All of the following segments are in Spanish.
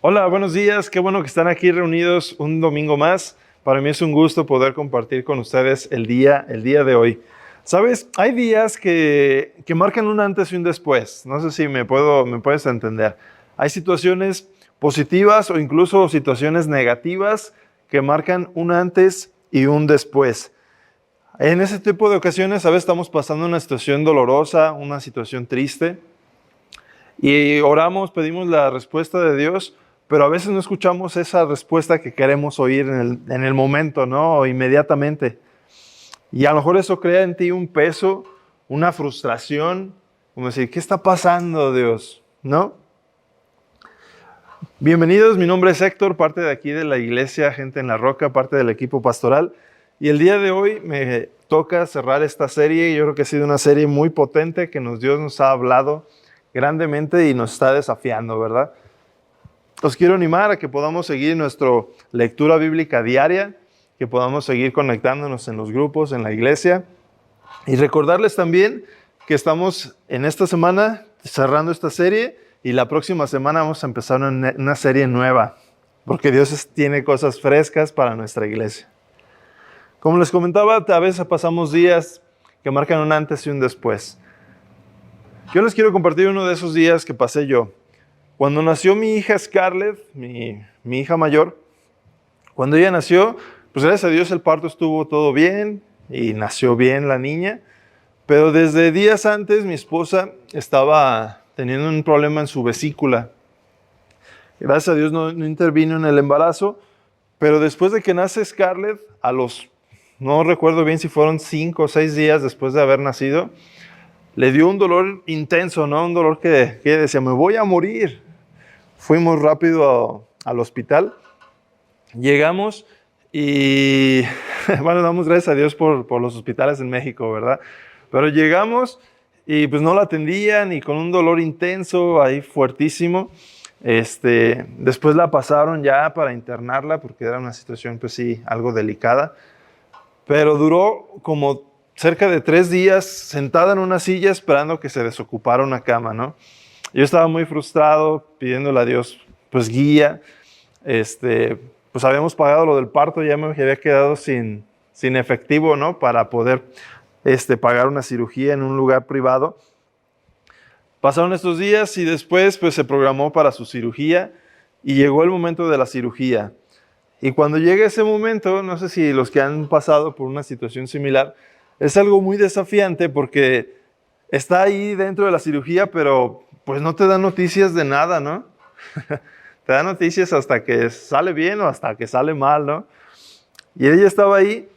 Hola, buenos días. Qué bueno que están aquí reunidos un domingo más. Para mí es un gusto poder compartir con ustedes el día de hoy. Sabes, hay días que marcan un antes y un después. No sé si me puedes entender. Hay situaciones positivas o incluso situaciones negativas que marcan un antes y un después. En ese tipo de ocasiones, a veces estamos pasando una situación dolorosa, una situación triste, y oramos, pedimos la respuesta de Dios, pero a veces no escuchamos esa respuesta que queremos oír en el momento, ¿no? O inmediatamente. Y a lo mejor eso crea en ti un peso, una frustración, como decir, ¿qué está pasando, Dios? ¿No? Bienvenidos, mi nombre es Héctor, parte de aquí de la iglesia Gente en la Roca, parte del equipo pastoral. Y el día de hoy me toca cerrar esta serie. Yo creo que ha sido una serie muy potente que Dios nos ha hablado grandemente y nos está desafiando, ¿verdad? Os quiero animar a que podamos seguir nuestra lectura bíblica diaria, que podamos seguir conectándonos en los grupos, en la iglesia. Y recordarles también que estamos en esta semana cerrando esta serie y la próxima semana vamos a empezar una serie nueva, porque Dios tiene cosas frescas para nuestra iglesia. Como les comentaba, a veces pasamos días que marcan un antes y un después. Yo les quiero compartir uno de esos días que pasé yo. Cuando nació mi hija Scarlett, mi hija mayor, cuando ella nació, pues gracias a Dios el parto estuvo todo bien y nació bien la niña, pero desde días antes mi esposa estaba teniendo un problema en su vesícula. Gracias a Dios no intervino en el embarazo, pero después de que nace Scarlett, no recuerdo bien si fueron 5 o 6 días después de haber nacido, le dio un dolor intenso, ¿no? Un dolor que decía, me voy a morir. Fuimos rápido al hospital, llegamos y, bueno, damos gracias a Dios por los hospitales en México, ¿verdad? Pero llegamos y pues no la atendían y con un dolor intenso, ahí fuertísimo. Después la pasaron ya para internarla porque era una situación, pues sí, algo delicada. Pero duró como cerca de 3 días sentada en una silla esperando que se desocupara una cama, ¿no? Yo estaba muy frustrado, pidiéndole a Dios, pues guía. Pues habíamos pagado lo del parto, ya me había quedado sin efectivo, ¿no? Para poder pagar una cirugía en un lugar privado. Pasaron estos días y después pues se programó para su cirugía y llegó el momento de la cirugía. Y cuando llega ese momento, no sé si los que han pasado por una situación similar, es algo muy desafiante porque está ahí dentro de la cirugía, pero pues no te da noticias de nada, ¿no? Te da noticias hasta que sale bien o hasta que sale mal, ¿no? Y ella estaba ahí,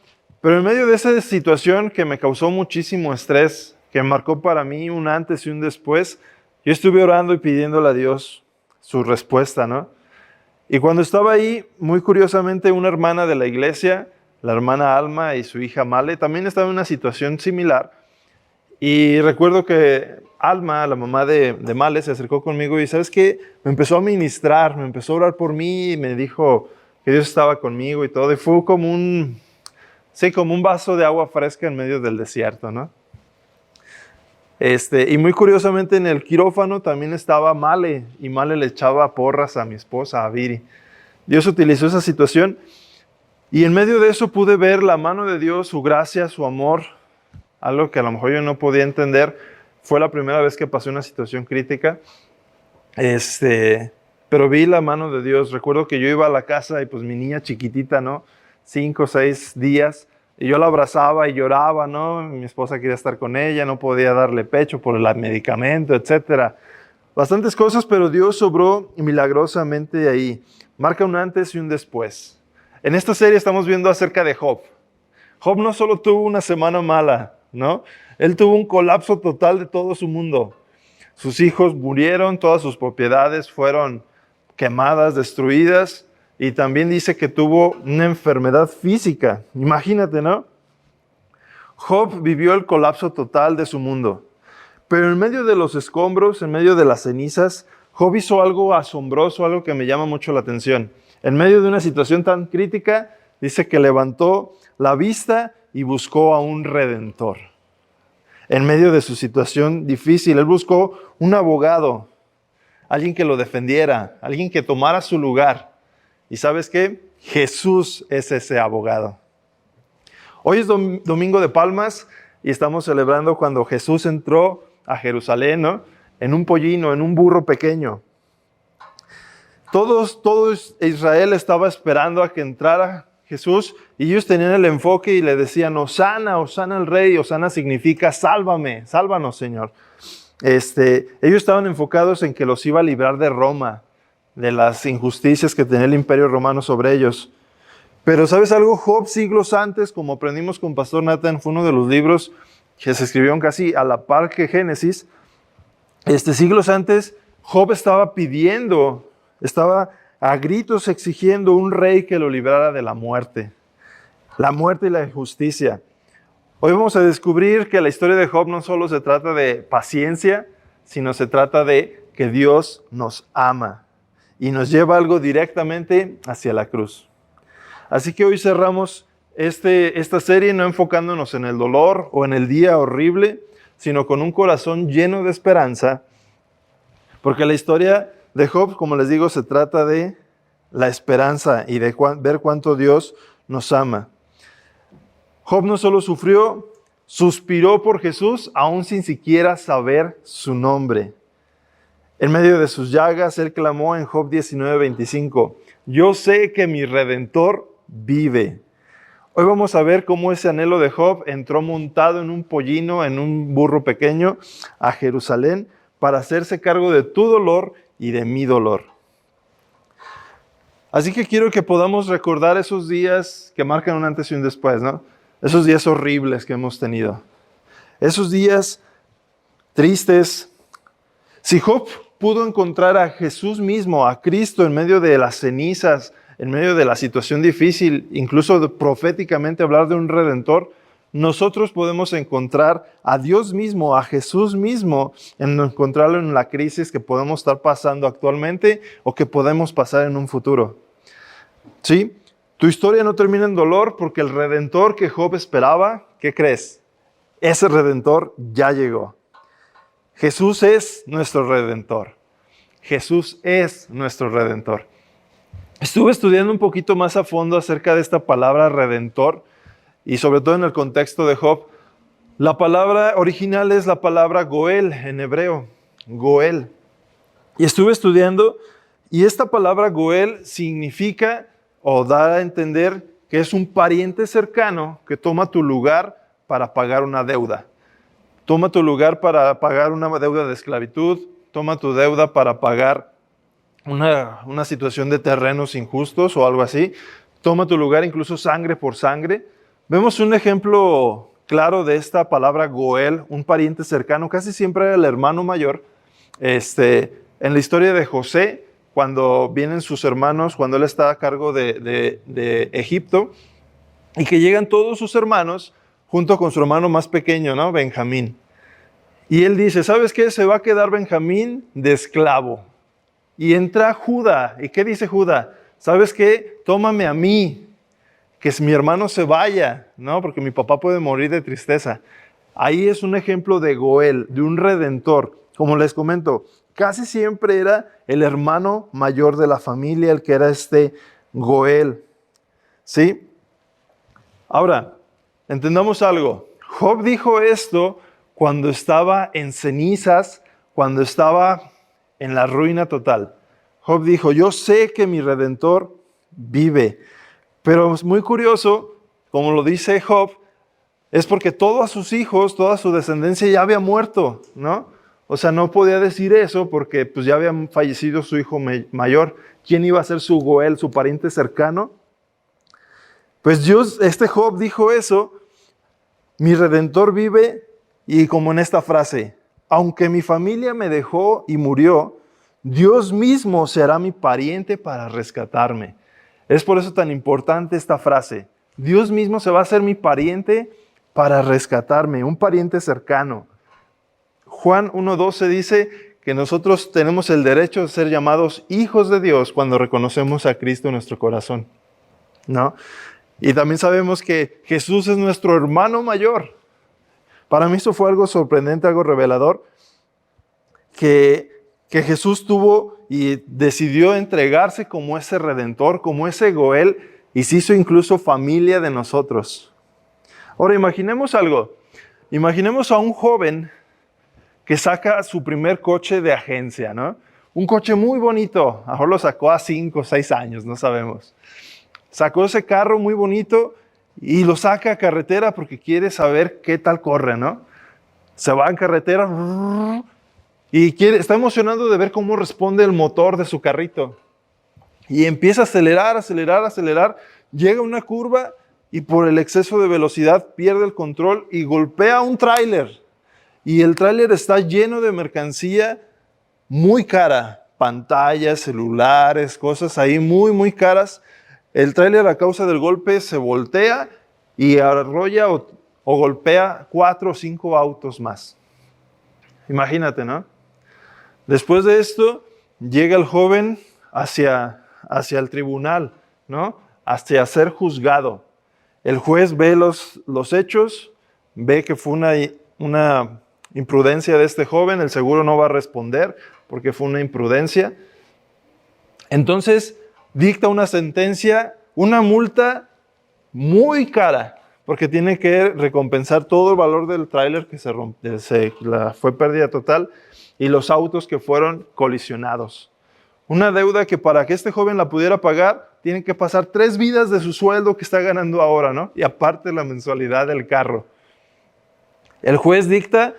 pero en medio de esa situación que me causó muchísimo estrés, que marcó para mí un antes y un después, yo estuve orando y pidiéndole a Dios su respuesta, ¿no? Y cuando estaba ahí, muy curiosamente, una hermana de la iglesia, la hermana Alma y su hija Male, también estaba en una situación similar. Y recuerdo que Alma, la mamá de Male, se acercó conmigo y, ¿sabes qué? Me empezó a ministrar, me empezó a orar por mí y me dijo que Dios estaba conmigo y todo. Y fue como como un vaso de agua fresca en medio del desierto, ¿no? Y muy curiosamente en el quirófano también estaba Male y Male le echaba porras a mi esposa, a Viri. Dios utilizó esa situación y en medio de eso pude ver la mano de Dios, su gracia, su amor, algo que a lo mejor yo no podía entender. Fue la primera vez que pasé una situación crítica, pero vi la mano de Dios. Recuerdo que yo iba a la casa y pues mi niña chiquitita, ¿no? 5 o 6 días, y yo la abrazaba y lloraba, ¿no? Mi esposa quería estar con ella, no podía darle pecho por el medicamento, etcétera. Bastantes cosas, pero Dios obró milagrosamente ahí. Marca un antes y un después. En esta serie estamos viendo acerca de Job. Job no solo tuvo una semana mala, ¿no? Él tuvo un colapso total de todo su mundo. Sus hijos murieron, todas sus propiedades fueron quemadas, destruidas, y también dice que tuvo una enfermedad física. Imagínate, ¿no? Job vivió el colapso total de su mundo. Pero en medio de los escombros, en medio de las cenizas, Job hizo algo asombroso, algo que me llama mucho la atención. En medio de una situación tan crítica, dice que levantó la vista y buscó a un redentor. En medio de su situación difícil, él buscó un abogado, alguien que lo defendiera, alguien que tomara su lugar. ¿Y sabes qué? Jesús es ese abogado. Hoy es domingo de Palmas y estamos celebrando cuando Jesús entró a Jerusalén, ¿no? En un pollino, en un burro pequeño. Todo Israel estaba esperando a que entrara Jesús y ellos tenían el enfoque y le decían, Hosana, Hosana al Rey. Hosana significa sálvame, sálvanos, Señor. Ellos estaban enfocados en que los iba a librar de Roma, de las injusticias que tenía el Imperio Romano sobre ellos. Pero ¿sabes algo? Job, siglos antes, como aprendimos con Pastor Nathan, fue uno de los libros que se escribieron casi a la par que Génesis. Siglos antes, Job estaba pidiendo, estaba a gritos exigiendo un rey que lo librara de la muerte y la injusticia. Hoy vamos a descubrir que la historia de Job no solo se trata de paciencia, sino se trata de que Dios nos ama y nos lleva algo directamente hacia la cruz. Así que hoy cerramos esta serie no enfocándonos en el dolor o en el día horrible, sino con un corazón lleno de esperanza, porque la historia de Job, como les digo, se trata de la esperanza y de ver cuánto Dios nos ama. Job no solo sufrió, suspiró por Jesús, aún sin siquiera saber su nombre. En medio de sus llagas, él clamó en Job 19:25, yo sé que mi Redentor vive. Hoy vamos a ver cómo ese anhelo de Job entró montado en un pollino, en un burro pequeño, a Jerusalén para hacerse cargo de tu dolor y de mi dolor. Así que quiero que podamos recordar esos días que marcan un antes y un después, ¿no? Esos días horribles que hemos tenido. Esos días tristes. Si Job pudo encontrar a Jesús mismo, a Cristo, en medio de las cenizas, en medio de la situación difícil, incluso proféticamente hablar de un Redentor, nosotros podemos encontrar a Dios mismo, a Jesús mismo, encontrarlo en la crisis que podemos estar pasando actualmente o que podemos pasar en un futuro. ¿Sí? Tu historia no termina en dolor porque el Redentor que Job esperaba, ¿qué crees? Ese Redentor ya llegó. Jesús es nuestro Redentor. Jesús es nuestro Redentor. Estuve estudiando un poquito más a fondo acerca de esta palabra Redentor y sobre todo en el contexto de Job. La palabra original es la palabra Goel en hebreo, Goel. Y estuve estudiando y esta palabra Goel significa o da a entender que es un pariente cercano que toma tu lugar para pagar una deuda. Toma tu lugar para pagar una deuda de esclavitud, toma tu deuda para pagar una situación de terrenos injustos o algo así. Toma tu lugar incluso sangre por sangre. Vemos un ejemplo claro de esta palabra Goel, un pariente cercano, casi siempre era el hermano mayor. En la historia de José, cuando vienen sus hermanos, cuando él está a cargo de Egipto, y que llegan todos sus hermanos junto con su hermano más pequeño, ¿no? Benjamín. Y él dice, ¿sabes qué? Se va a quedar Benjamín de esclavo. Y entra Judá. ¿Y qué dice Judá? ¿Sabes qué? Tómame a mí, que mi hermano se vaya, ¿no? Porque mi papá puede morir de tristeza. Ahí es un ejemplo de Goel, de un redentor. Como les comento, casi siempre era el hermano mayor de la familia el que era Goel. ¿Sí? Ahora, entendamos algo. Job dijo esto cuando estaba en cenizas, cuando estaba en la ruina total. Job dijo, yo sé que mi Redentor vive. Pero es muy curioso, como lo dice Job, es porque todos sus hijos, toda su descendencia ya había muerto, ¿no? O sea, no podía decir eso porque pues, ya había fallecido su hijo mayor. ¿Quién iba a ser su Goel, su pariente cercano? Pues Dios, Job dijo eso, mi Redentor vive, y como en esta frase, aunque mi familia me dejó y murió, Dios mismo será mi pariente para rescatarme. Es por eso tan importante esta frase. Dios mismo se va a hacer mi pariente para rescatarme, un pariente cercano. Juan 1:12 dice que nosotros tenemos el derecho de ser llamados hijos de Dios cuando reconocemos a Cristo en nuestro corazón, ¿no? Y también sabemos que Jesús es nuestro hermano mayor. Para mí eso fue algo sorprendente, algo revelador, que que Jesús tuvo y decidió entregarse como ese redentor, como ese Goel, y se hizo incluso familia de nosotros. Ahora imaginemos algo. Imaginemos a un joven que saca su primer coche de agencia, ¿no? Un coche muy bonito. A lo mejor lo sacó a 5 o 6 años, no sabemos. Sacó ese carro muy bonito y lo saca a carretera porque quiere saber qué tal corre, ¿no? Se va en carretera y está emocionado de ver cómo responde el motor de su carrito. Y empieza a acelerar. Llega a una curva y por el exceso de velocidad pierde el control y golpea un tráiler. Y el tráiler está lleno de mercancía muy cara. Pantallas, celulares, cosas ahí muy caras. El tráiler a causa del golpe se voltea y arrolla o golpea 4 o 5 autos más. Imagínate, ¿no? Después de esto, llega el joven hacia el tribunal, ¿no? Hacia ser juzgado. El juez ve los hechos, ve que fue una imprudencia de este joven, el seguro no va a responder porque fue una imprudencia. Entonces, dicta una sentencia, una multa muy cara, porque tiene que recompensar todo el valor del tráiler que fue pérdida total y los autos que fueron colisionados. Una deuda que para que este joven la pudiera pagar, tiene que pasar 3 vidas de su sueldo que está ganando ahora, ¿no? Y aparte la mensualidad del carro. El juez dicta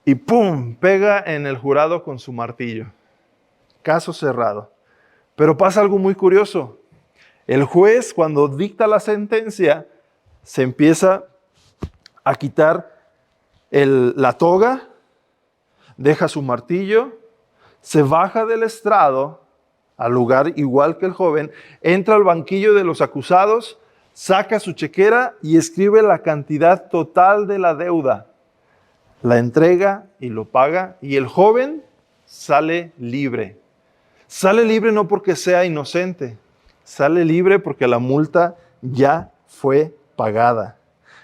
y ¡pum! Pega en el jurado con su martillo. Caso cerrado. Pero pasa algo muy curioso. El juez, cuando dicta la sentencia, se empieza a quitar la toga, deja su martillo, se baja del estrado, al lugar igual que el joven, entra al banquillo de los acusados, saca su chequera y escribe la cantidad total de la deuda. La entrega y lo paga, y el joven sale libre. Sale libre no porque sea inocente, sale libre porque la multa ya fue pagada.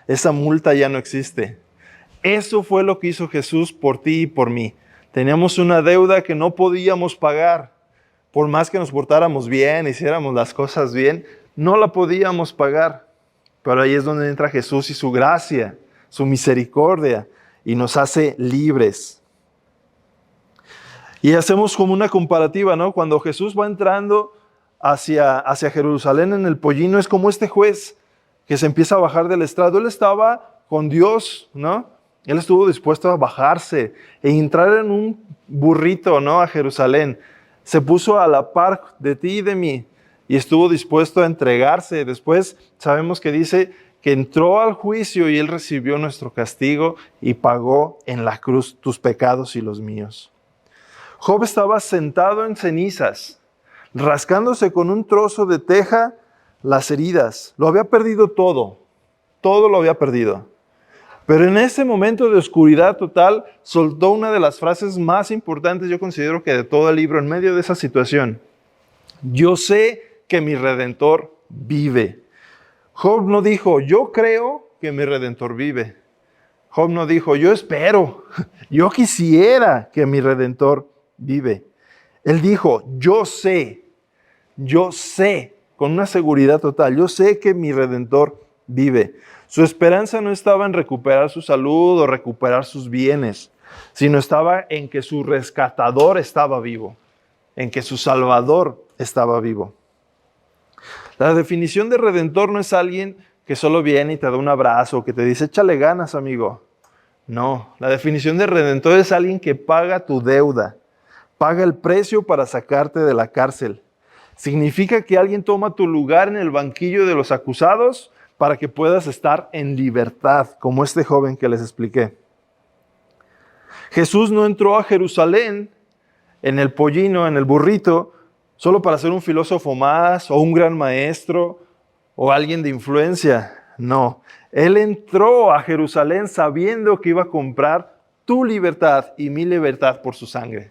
Esa multa ya no existe. Eso fue lo que hizo Jesús por ti y por mí. Teníamos una deuda que no podíamos pagar. Por más que nos portáramos bien, hiciéramos las cosas bien, no la podíamos pagar. Pero ahí es donde entra Jesús y su gracia, su misericordia, y nos hace libres. Y hacemos como una comparativa, ¿no? Cuando Jesús va entrando hacia Jerusalén en el pollino, es como este juez que se empieza a bajar del estrado. Él estaba con Dios, ¿no? Él estuvo dispuesto a bajarse e entrar en un burrito, ¿no? A Jerusalén. Se puso a la par de ti y de mí y estuvo dispuesto a entregarse. Después sabemos que dice que entró al juicio y Él recibió nuestro castigo y pagó en la cruz tus pecados y los míos. Job estaba sentado en cenizas, rascándose con un trozo de teja las heridas. Lo había perdido todo lo había perdido. Pero en ese momento de oscuridad total, soltó una de las frases más importantes, yo considero que de todo el libro, en medio de esa situación. Yo sé que mi Redentor vive. Job no dijo, yo creo que mi Redentor vive. Job no dijo, yo espero, yo quisiera que mi Redentor vive. Él dijo, yo sé, con una seguridad total, yo sé que mi Redentor vive. Su esperanza no estaba en recuperar su salud o recuperar sus bienes, sino estaba en que su rescatador estaba vivo, en que su Salvador estaba vivo. La definición de Redentor no es alguien que solo viene y te da un abrazo, que te dice, échale ganas, amigo. No, la definición de Redentor es alguien que paga tu deuda, paga el precio para sacarte de la cárcel. Significa que alguien toma tu lugar en el banquillo de los acusados para que puedas estar en libertad, como este joven que les expliqué. Jesús no entró a Jerusalén en el pollino, en el burrito, solo para ser un filósofo más, o un gran maestro, o alguien de influencia. No, Él entró a Jerusalén sabiendo que iba a comprar tu libertad y mi libertad por su sangre.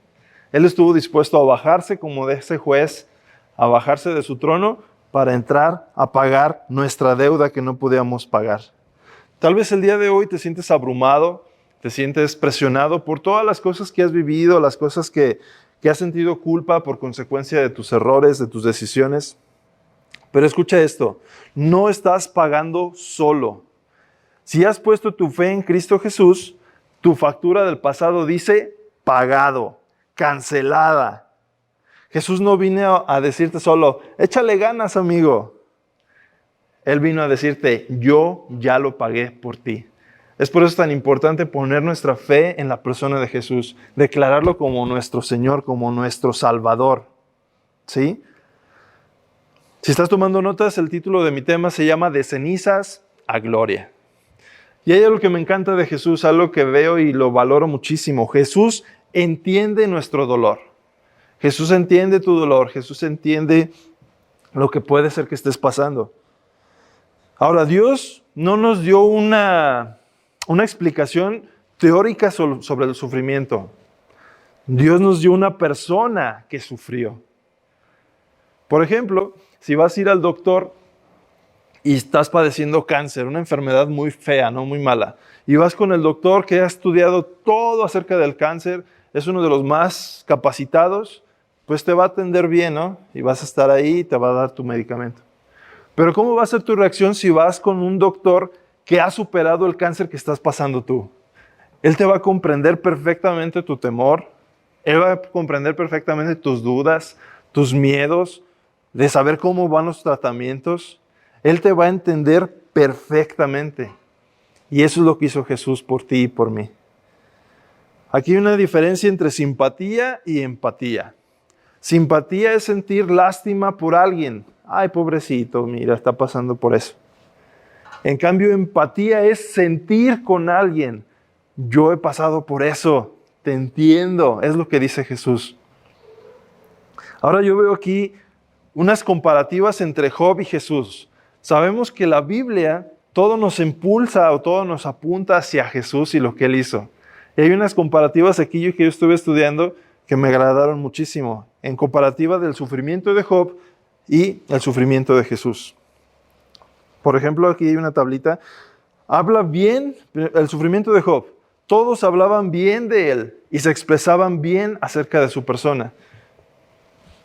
Él estuvo dispuesto a bajarse como de ese juez, a bajarse de su trono, para entrar a pagar nuestra deuda que no podíamos pagar. Tal vez el día de hoy te sientes abrumado, te sientes presionado por todas las cosas que has vivido, las cosas que que has sentido culpa por consecuencia de tus errores, de tus decisiones. Pero escucha esto, no estás pagando solo. Si has puesto tu fe en Cristo Jesús, tu factura del pasado dice pagado, cancelada. Jesús no vino a decirte solo, échale ganas, amigo. Él vino a decirte, yo ya lo pagué por ti. Es por eso tan importante poner nuestra fe en la persona de Jesús, declararlo como nuestro Señor, como nuestro Salvador. ¿Sí? Si estás tomando notas, el título de mi tema se llama De cenizas a gloria. Y hay algo que me encanta de Jesús, algo que veo y lo valoro muchísimo. Jesús entiende nuestro dolor. Jesús entiende tu dolor. Jesús entiende lo que puede ser que estés pasando. Ahora, Dios no nos dio una explicación teórica sobre el sufrimiento. Dios nos dio una persona que sufrió. Por ejemplo, si vas a ir al doctor y estás padeciendo cáncer, una enfermedad muy fea, ¿no? Muy mala, y vas con el doctor que ha estudiado todo acerca del cáncer, es uno de los más capacitados, pues te va a atender bien, ¿no? Y vas a estar ahí y te va a dar tu medicamento. Pero ¿cómo va a ser tu reacción si vas con un doctor que ha superado el cáncer que estás pasando tú? Él te va a comprender perfectamente tu temor, él va a comprender perfectamente tus dudas, tus miedos, de saber cómo van los tratamientos. Él te va a entender perfectamente. Y eso es lo que hizo Jesús por ti y por mí. Aquí hay una diferencia entre simpatía y empatía. Simpatía es sentir lástima por alguien. Ay, pobrecito, mira, está pasando por eso. En cambio, empatía es sentir con alguien. Yo he pasado por eso, te entiendo, es lo que dice Jesús. Ahora yo veo aquí unas comparativas entre Job y Jesús. Sabemos que la Biblia todo nos impulsa o todo nos apunta hacia Jesús y lo que Él hizo. Y hay unas comparativas aquí que yo estuve estudiando que me agradaron muchísimo, en comparativa del sufrimiento de Job y el sufrimiento de Jesús. Por ejemplo, aquí hay una tablita. Habla bien el sufrimiento de Job. Todos hablaban bien de él y se expresaban bien acerca de su persona.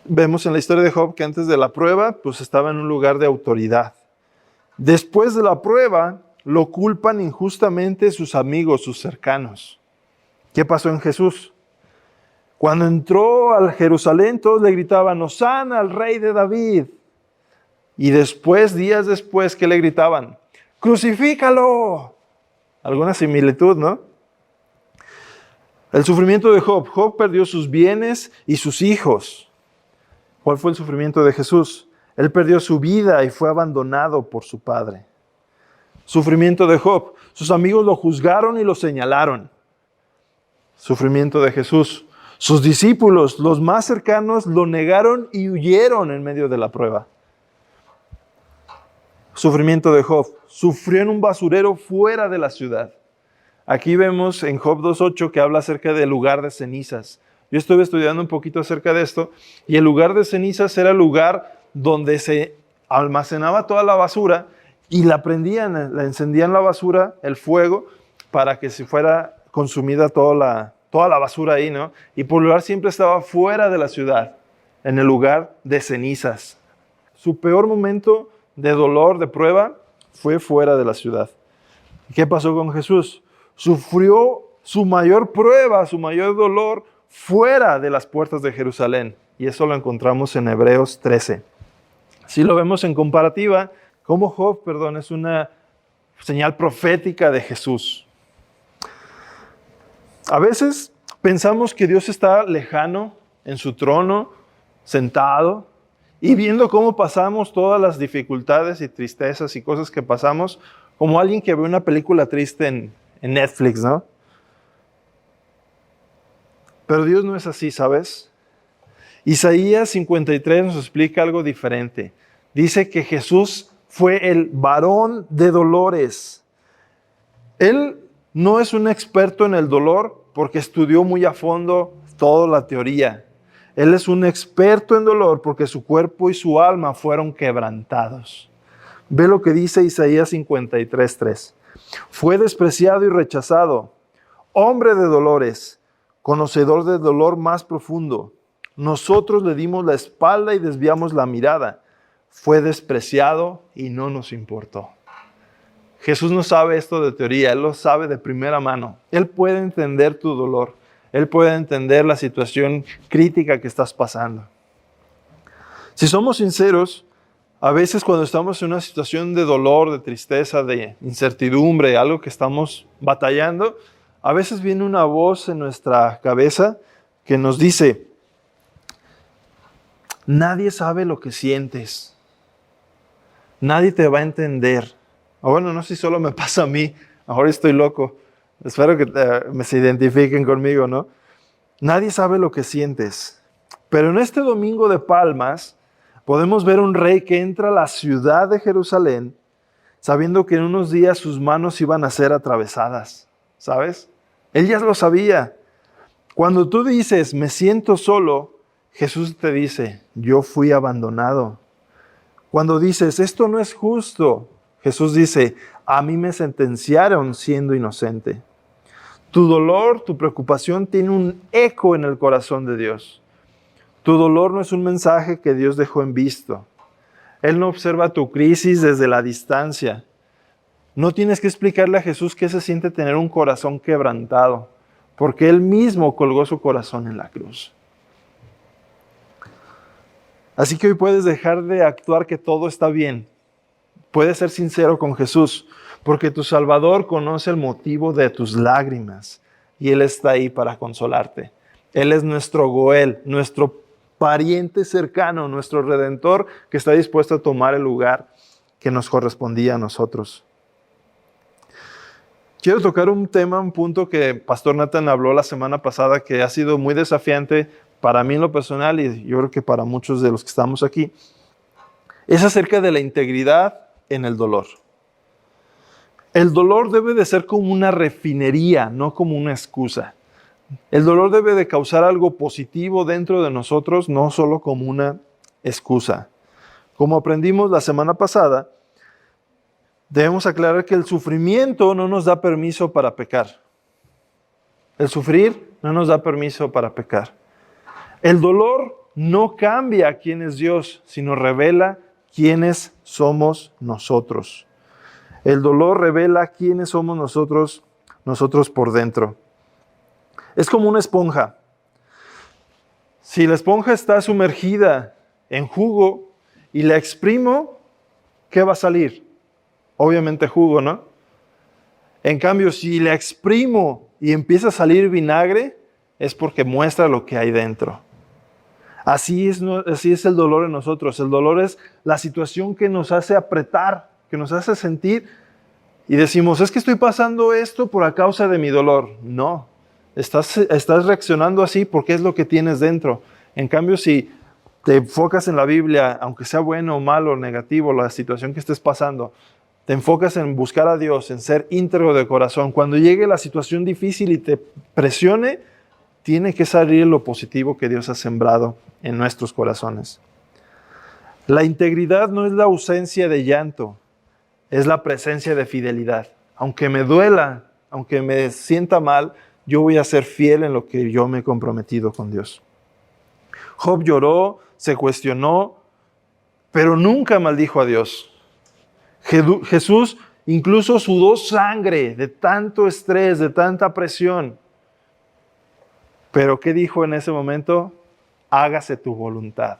Vemos en la historia de Job que antes de la prueba, pues estaba en un lugar de autoridad. Después de la prueba, lo culpan injustamente sus amigos, sus cercanos. ¿Qué pasó en Jesús? Cuando entró al Jerusalén, todos le gritaban, Hosana al rey de David. Y después, días después, ¿qué le gritaban? ¡Crucifícalo! Alguna similitud, ¿no? El sufrimiento de Job. Job perdió sus bienes y sus hijos. ¿Cuál fue el sufrimiento de Jesús? Él perdió su vida y fue abandonado por su padre. Sufrimiento de Job. Sus amigos lo juzgaron y lo señalaron. Sufrimiento de Jesús. Sus discípulos, los más cercanos, lo negaron y huyeron en medio de la prueba. Sufrimiento de Job. Sufrió en un basurero fuera de la ciudad. Aquí vemos en Job 2:8 que habla acerca del lugar de cenizas. Yo estuve estudiando un poquito acerca de esto y el lugar de cenizas era el lugar donde se almacenaba toda la basura y la prendían, la encendían la basura, el fuego, para que se fuera consumida toda la basura ahí, ¿no? Y por lo general siempre estaba fuera de la ciudad, en el lugar de cenizas. Su peor momento de dolor, de prueba, fue fuera de la ciudad. ¿Qué pasó con Jesús? Sufrió su mayor prueba, su mayor dolor, fuera de las puertas de Jerusalén. Y eso lo encontramos en Hebreos 13. Si lo vemos en comparativa, como Job, es una señal profética de Jesús. A veces pensamos que Dios está lejano en su trono, sentado, y viendo cómo pasamos todas las dificultades y tristezas y cosas que pasamos, como alguien que ve una película triste en Netflix, ¿no? Pero Dios no es así, ¿sabes? Isaías 53 nos explica algo diferente. Dice que Jesús fue el varón de dolores. Él no es un experto en el dolor porque estudió muy a fondo toda la teoría. Él es un experto en dolor porque su cuerpo y su alma fueron quebrantados. Ve lo que dice Isaías 53:3. Fue despreciado y rechazado, hombre de dolores, conocedor del dolor más profundo. nosotros le dimos la espalda y desviamos la mirada. Fue despreciado y no nos importó. Jesús no sabe esto de teoría, Él lo sabe de primera mano. Él puede entender tu dolor. Él puede entender la situación crítica que estás pasando. Si somos sinceros, a veces cuando estamos en una situación de dolor, de tristeza, de incertidumbre, algo que estamos batallando, a veces viene una voz en nuestra cabeza que nos dice, nadie sabe lo que sientes. Nadie te va a entender. O bueno, no sé si solo me pasa a mí. Ahora estoy loco. Espero que se identifiquen conmigo, ¿no? Nadie sabe lo que sientes. Pero en este domingo de Palmas, podemos ver un rey que entra a la ciudad de Jerusalén sabiendo que en unos días sus manos iban a ser atravesadas. ¿Sabes? Él ya lo sabía. Cuando tú dices, me siento solo, Jesús te dice, yo fui abandonado. Cuando dices, esto no es justo, Jesús dice, a mí me sentenciaron siendo inocente. Tu dolor, tu preocupación tiene un eco en el corazón de Dios. Tu dolor no es un mensaje que Dios dejó en visto. Él no observa tu crisis desde la distancia. No tienes que explicarle a Jesús qué se siente tener un corazón quebrantado, porque Él mismo colgó su corazón en la cruz. Así que hoy puedes dejar de actuar que todo está bien. Puedes ser sincero con Jesús, porque tu Salvador conoce el motivo de tus lágrimas y Él está ahí para consolarte. Él es nuestro Goel, nuestro pariente cercano, nuestro Redentor que está dispuesto a tomar el lugar que nos correspondía a nosotros. Quiero tocar un tema, un punto que Pastor Nathan habló la semana pasada que ha sido muy desafiante para mí en lo personal y yo creo que para muchos de los que estamos aquí. Es acerca de la integridad en el dolor. El dolor debe de ser como una refinería, no como una excusa. El dolor debe de causar algo positivo dentro de nosotros, no solo como una excusa. Como aprendimos la semana pasada, debemos aclarar que el sufrimiento no nos da permiso para pecar. El sufrir no nos da permiso para pecar. El dolor no cambia quién es Dios, sino revela quiénes somos nosotros. El dolor revela quiénes somos nosotros por dentro. Es como una esponja. Si la esponja está sumergida en jugo y la exprimo, ¿qué va a salir? Obviamente jugo, ¿no? En cambio, si la exprimo y empieza a salir vinagre, es porque muestra lo que hay dentro. Así es el dolor en nosotros. El dolor es la situación que nos hace apretar, que nos hace sentir y decimos, es que estoy pasando esto por a causa de mi dolor. No, estás reaccionando así porque es lo que tienes dentro. En cambio, si te enfocas en la Biblia, aunque sea bueno o malo, negativo, la situación que estés pasando, te enfocas en buscar a Dios, en ser íntegro de corazón. Cuando llegue la situación difícil y te presione, tiene que salir lo positivo que Dios ha sembrado en nuestros corazones. La integridad no es la ausencia de llanto, es la presencia de fidelidad. Aunque me duela, aunque me sienta mal, yo voy a ser fiel en lo que yo me he comprometido con Dios. Job lloró, se cuestionó, pero nunca maldijo a Dios. Jesús incluso sudó sangre de tanto estrés, de tanta presión. Pero ¿qué dijo en ese momento? Hágase tu voluntad.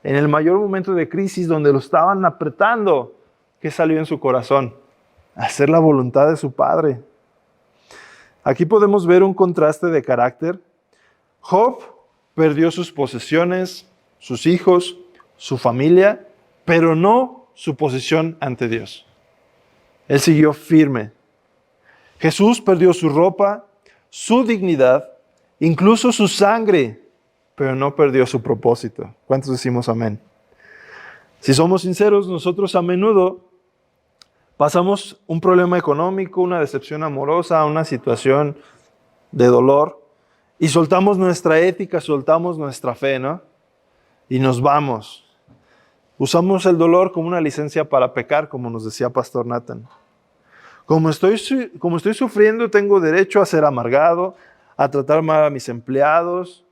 En el mayor momento de crisis donde lo estaban apretando, ¿qué salió en su corazón? Hacer la voluntad de su Padre. Aquí podemos ver un contraste de carácter. Job perdió sus posesiones, sus hijos, su familia, pero no su posición ante Dios. Él siguió firme. Jesús perdió su ropa, su dignidad, incluso su sangre, pero no perdió su propósito. ¿Cuántos decimos amén? Si somos sinceros, nosotros a menudo pasamos un problema económico, una decepción amorosa, una situación de dolor y soltamos nuestra ética, soltamos nuestra fe, ¿no? Y nos vamos. Usamos el dolor como una licencia para pecar, como nos decía Pastor Nathan. Como estoy sufriendo, tengo derecho a ser amargado, a tratar mal a mis empleados,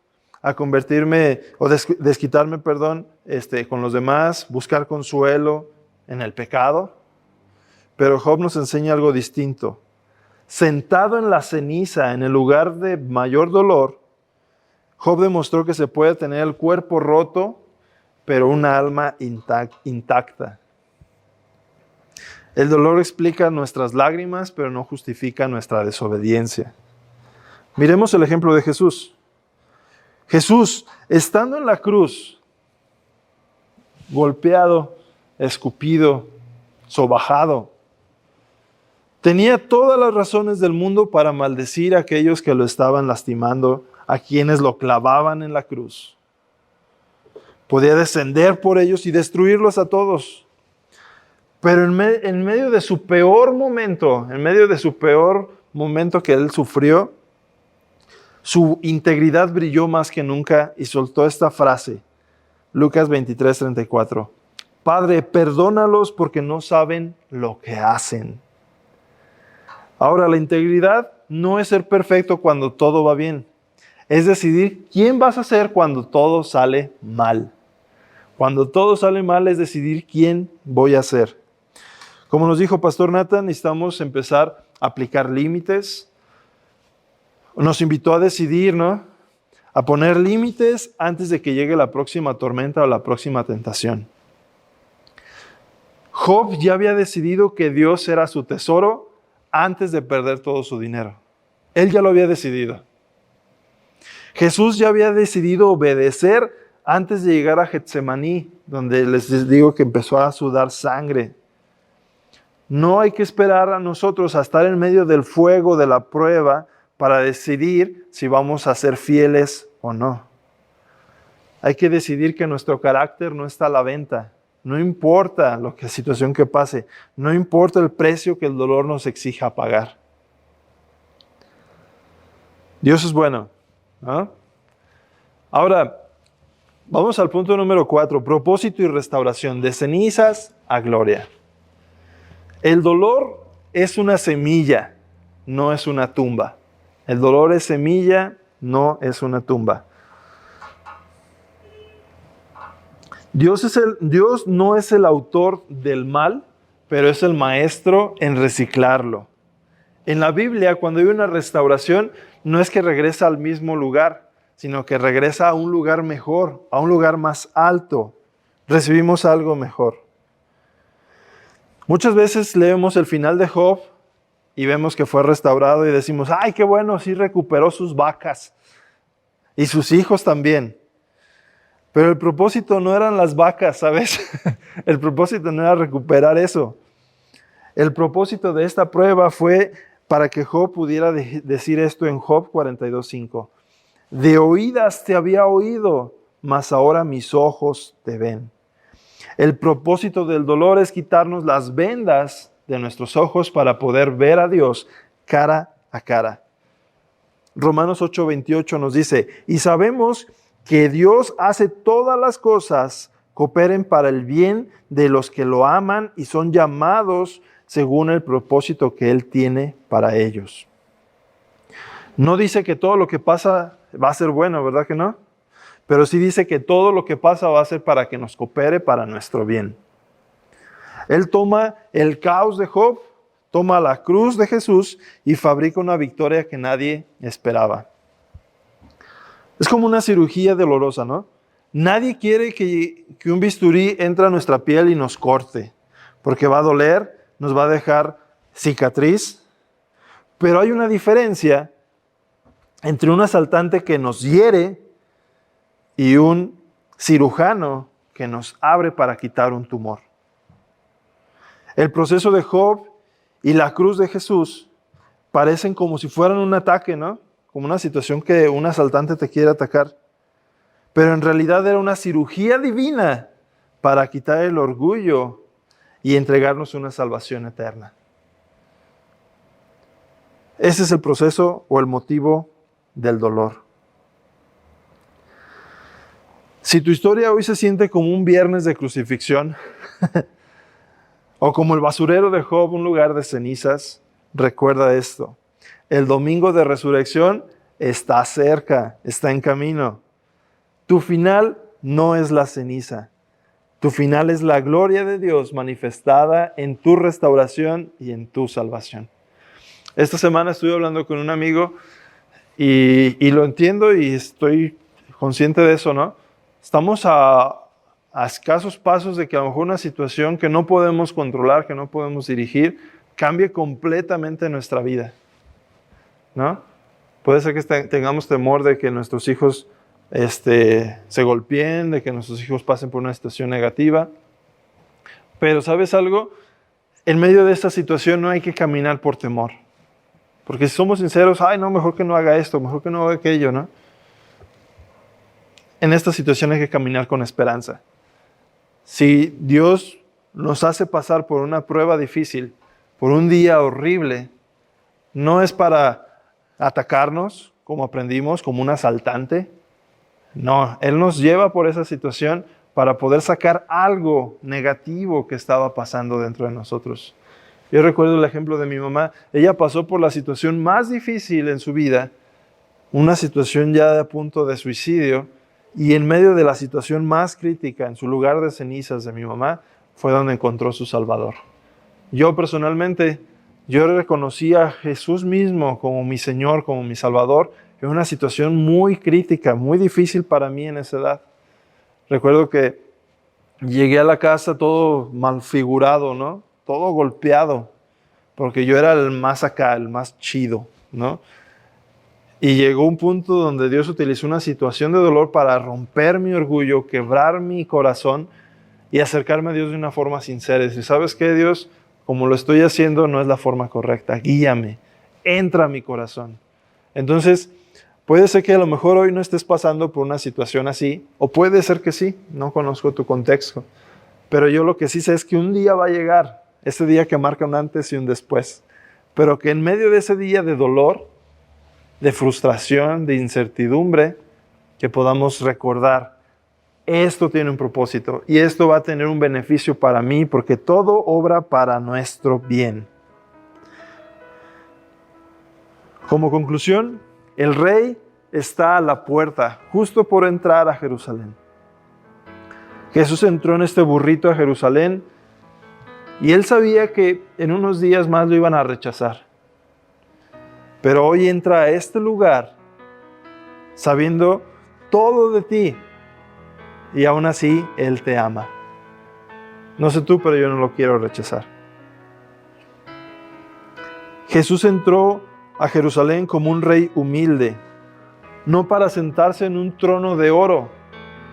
a convertirme o desquitarme, con los demás, buscar consuelo en el pecado. Pero Job nos enseña algo distinto. Sentado en la ceniza, en el lugar de mayor dolor, Job demostró que se puede tener el cuerpo roto, pero una alma intacta. El dolor explica nuestras lágrimas, pero no justifica nuestra desobediencia. Miremos el ejemplo de Jesús. Jesús, estando en la cruz, golpeado, escupido, sobajado, tenía todas las razones del mundo para maldecir a aquellos que lo estaban lastimando, a quienes lo clavaban en la cruz. Podía descender por ellos y destruirlos a todos. Pero en medio de su peor momento, que él sufrió, su integridad brilló más que nunca y soltó esta frase, Lucas 23:34. Padre, perdónalos porque no saben lo que hacen. Ahora, la integridad no es ser perfecto cuando todo va bien. Es decidir quién vas a ser cuando todo sale mal. Cuando todo sale mal es decidir quién voy a ser. Como nos dijo Pastor Nathan, necesitamos empezar a aplicar límites. Nos invitó a decidir, ¿no? A poner límites antes de que llegue la próxima tormenta o la próxima tentación. Job ya había decidido que Dios era su tesoro antes de perder todo su dinero. Él ya lo había decidido. Jesús ya había decidido obedecer antes de llegar a Getsemaní, donde les digo que empezó a sudar sangre. No hay que esperar a nosotros a estar en medio del fuego de la prueba para decidir si vamos a ser fieles o no. Hay que decidir que nuestro carácter no está a la venta. No importa la situación que pase. No importa el precio que el dolor nos exija pagar. Dios es bueno, ¿no? Ahora, vamos al punto número 4. Propósito y restauración. De cenizas a gloria. El dolor es una semilla, no es una tumba. El dolor es semilla, no es una tumba. Dios no es el autor del mal, pero es el maestro en reciclarlo. En la Biblia, cuando hay una restauración, no es que regresa al mismo lugar, sino que regresa a un lugar mejor, a un lugar más alto. Recibimos algo mejor. Muchas veces leemos el final de Job y vemos que fue restaurado y decimos, ¡ay, qué bueno! Sí recuperó sus vacas y sus hijos también. Pero el propósito no eran las vacas, ¿sabes? El propósito no era recuperar eso. El propósito de esta prueba fue para que Job pudiera decir esto en Job 42:5. De oídas te había oído, mas ahora mis ojos te ven. El propósito del dolor es quitarnos las vendas de nuestros ojos para poder ver a Dios cara a cara. Romanos 8:28 nos dice, y sabemos que Dios hace todas las cosas cooperen para el bien de los que lo aman y son llamados según el propósito que Él tiene para ellos. No dice que todo lo que pasa va a ser bueno, ¿verdad que no? Pero sí dice que todo lo que pasa va a ser para que nos coopere para nuestro bien. Él toma el caos de Job, toma la cruz de Jesús y fabrica una victoria que nadie esperaba. Es como una cirugía dolorosa, ¿no? Nadie quiere que un bisturí entre a nuestra piel y nos corte, porque va a doler, nos va a dejar cicatriz. Pero hay una diferencia entre un asaltante que nos hiere y un cirujano que nos abre para quitar un tumor. El proceso de Job y la cruz de Jesús parecen como si fueran un ataque, ¿no? Como una situación que un asaltante te quiere atacar. Pero en realidad era una cirugía divina para quitar el orgullo y entregarnos una salvación eterna. Ese es el proceso o el motivo del dolor. Si tu historia hoy se siente como un viernes de crucifixión o como el basurero de Job, un lugar de cenizas, recuerda esto. El domingo de resurrección está cerca, está en camino. Tu final no es la ceniza. Tu final es la gloria de Dios manifestada en tu restauración y en tu salvación. Esta semana estuve hablando con un amigo y lo entiendo y estoy consciente de eso, ¿no? Estamos a escasos pasos de que a lo mejor una situación que no podemos controlar, que no podemos dirigir, cambie completamente nuestra vida, ¿no? Puede ser que tengamos temor de que nuestros hijos se golpeen, de que nuestros hijos pasen por una situación negativa. Pero ¿sabes algo? En medio de esta situación no hay que caminar por temor. Porque si somos sinceros, ay no, mejor que no haga esto, mejor que no haga aquello, ¿no? En esta situación hay que caminar con esperanza. Si Dios nos hace pasar por una prueba difícil, por un día horrible, no es para atacarnos, como aprendimos, como un asaltante. No, Él nos lleva por esa situación para poder sacar algo negativo que estaba pasando dentro de nosotros. Yo recuerdo el ejemplo de mi mamá. Ella pasó por la situación más difícil en su vida, una situación ya a punto de suicidio, y en medio de la situación más crítica, en su lugar de cenizas de mi mamá, fue donde encontró su Salvador. Yo personalmente, yo reconocí a Jesús mismo como mi Señor, como mi Salvador, en una situación muy crítica, muy difícil para mí en esa edad. Recuerdo que llegué a la casa todo malfigurado, ¿no? Todo golpeado, porque yo era el más acá, el más chido, ¿no? Y llegó un punto donde Dios utilizó una situación de dolor para romper mi orgullo, quebrar mi corazón y acercarme a Dios de una forma sincera. Y decir, ¿sabes qué, Dios? Como lo estoy haciendo no es la forma correcta. Guíame, entra a mi corazón. Entonces, puede ser que a lo mejor hoy no estés pasando por una situación así, o puede ser que sí, no conozco tu contexto. Pero yo lo que sí sé es que un día va a llegar, ese día que marca un antes y un después. Pero que en medio de ese día de dolor, de frustración, de incertidumbre, que podamos recordar, esto tiene un propósito y esto va a tener un beneficio para mí porque todo obra para nuestro bien. Como conclusión, el rey está a la puerta, justo por entrar a Jerusalén. Jesús entró en este burrito a Jerusalén y él sabía que en unos días más lo iban a rechazar. Pero hoy entra a este lugar sabiendo todo de ti y aún así Él te ama. No sé tú, pero yo no lo quiero rechazar. Jesús entró a Jerusalén como un rey humilde, no para sentarse en un trono de oro,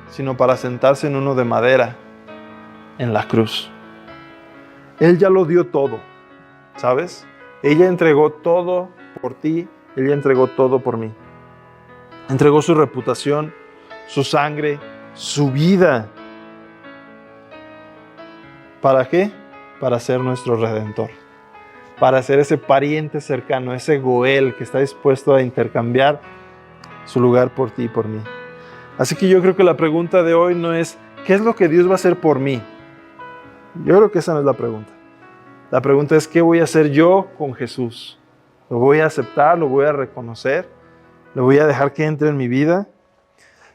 sino para sentarse en uno de madera, en la cruz. Él ya lo dio todo, ¿sabes? Ella entregó todo por ti, ella entregó todo por mí. Entregó su reputación, su sangre, su vida. ¿Para qué? Para ser nuestro Redentor. Para ser ese pariente cercano, ese Goel que está dispuesto a intercambiar su lugar por ti y por mí. Así que yo creo que la pregunta de hoy no es, ¿qué es lo que Dios va a hacer por mí? Yo creo que esa no es la pregunta. La pregunta es, ¿qué voy a hacer yo con Jesús? ¿Lo voy a aceptar? ¿Lo voy a reconocer? ¿Lo voy a dejar que entre en mi vida?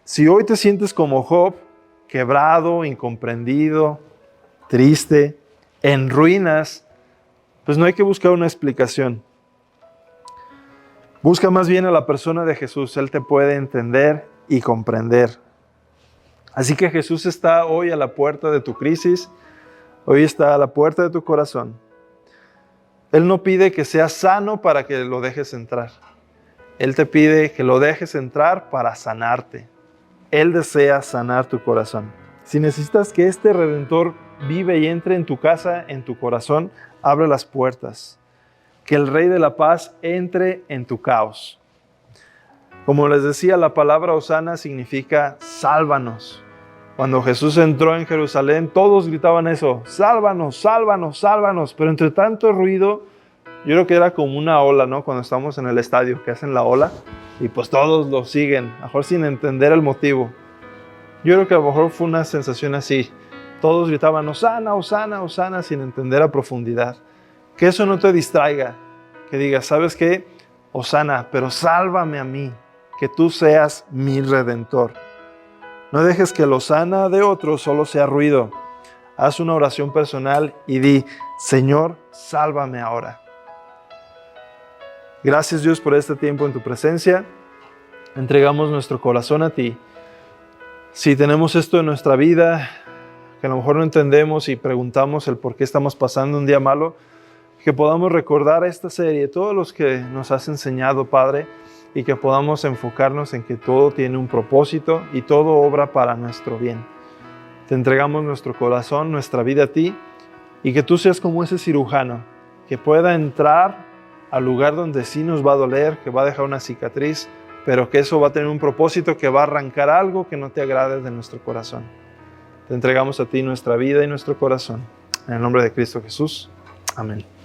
Si hoy te sientes como Job, quebrado, incomprendido, triste, en ruinas, pues no hay que buscar una explicación. Busca más bien a la persona de Jesús. Él te puede entender y comprender. Así que Jesús está hoy a la puerta de tu crisis. Hoy está a la puerta de tu corazón. Él no pide que seas sano para que lo dejes entrar. Él te pide que lo dejes entrar para sanarte. Él desea sanar tu corazón. Si necesitas que este Redentor vive y entre en tu casa, en tu corazón, abre las puertas. Que el Rey de la Paz entre en tu caos. Como les decía, la palabra Hosana significa sálvanos. Cuando Jesús entró en Jerusalén, todos gritaban eso, sálvanos, sálvanos, sálvanos. Pero entre tanto ruido, yo creo que era como una ola, ¿no? Cuando estamos en el estadio, que hacen la ola, y pues todos lo siguen, a lo mejor sin entender el motivo. Yo creo que a lo mejor fue una sensación así. Todos gritaban, Hosana, Hosana, Hosana, sin entender a profundidad. Que eso no te distraiga, que digas, ¿sabes qué? Hosana, pero sálvame a mí, que tú seas mi Redentor. No dejes que lo sana de otros solo sea ruido. Haz una oración personal y di, Señor, sálvame ahora. Gracias, Dios, por este tiempo en tu presencia. Entregamos nuestro corazón a ti. Si tenemos esto en nuestra vida, que a lo mejor no entendemos y preguntamos el por qué estamos pasando un día malo, que podamos recordar esta serie, todos los que nos has enseñado, Padre, y que podamos enfocarnos en que todo tiene un propósito y todo obra para nuestro bien. Te entregamos nuestro corazón, nuestra vida a ti, y que tú seas como ese cirujano, que pueda entrar al lugar donde sí nos va a doler, que va a dejar una cicatriz, pero que eso va a tener un propósito, que va a arrancar algo que no te agrade de nuestro corazón. Te entregamos a ti nuestra vida y nuestro corazón. En el nombre de Cristo Jesús. Amén.